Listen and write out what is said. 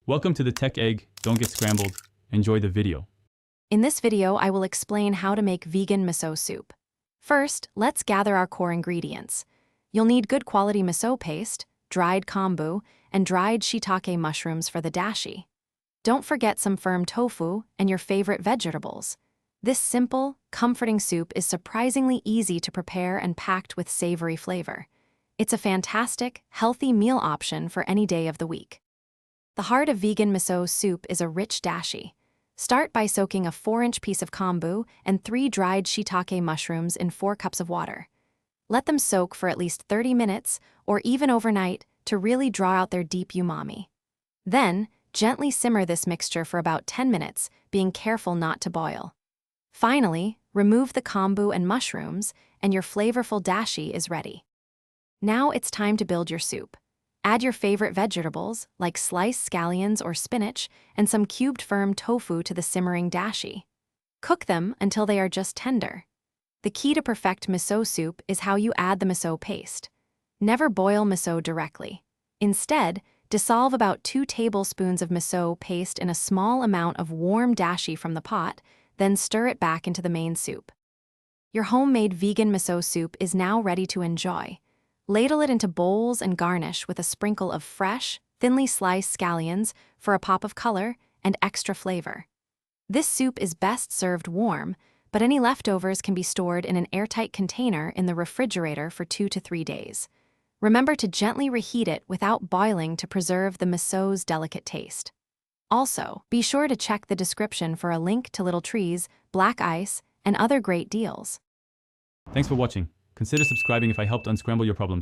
Welcome to the Tech Egg. Don't get scrambled. Enjoy the video. In this video, I will explain how to make vegan miso soup. First, let's gather our core ingredients. You'll need good quality miso paste, dried kombu, and dried shiitake mushrooms for the dashi. Don't forget some firm tofu and your favorite vegetables. This simple, comforting soup is surprisingly easy to prepare and packed with savory flavor. It's a fantastic, healthy meal option for any day of the week. The heart of vegan miso soup is a rich dashi. Start by soaking a 4-inch piece of kombu and 3 dried shiitake mushrooms in 4 cups of water. Let them soak for at least 30 minutes or even overnight to really draw out their deep umami. Then, gently simmer this mixture for about 10 minutes, being careful not to boil. Finally, remove the kombu and mushrooms, and your flavorful dashi is ready. Now it's time to build your soup. Add your favorite vegetables, like sliced scallions or spinach, and some cubed firm tofu to the simmering dashi. Cook them until they are just tender. The key to perfect miso soup is how you add the miso paste. Never boil miso directly. Instead, dissolve about 2 tablespoons of miso paste in a small amount of warm dashi from the pot, then stir it back into the main soup. Your homemade vegan miso soup is now ready to enjoy. Ladle it into bowls and garnish with a sprinkle of fresh, thinly sliced scallions for a pop of color and extra flavor. This soup is best served warm, but any leftovers can be stored in an airtight container in the refrigerator for 2 to 3 days. Remember to gently reheat it without boiling to preserve the miso's delicate taste. Also, be sure to check the description for a link to little trees, black ice, and other great deals. Thanks for watching. Consider subscribing if I helped unscramble your problems.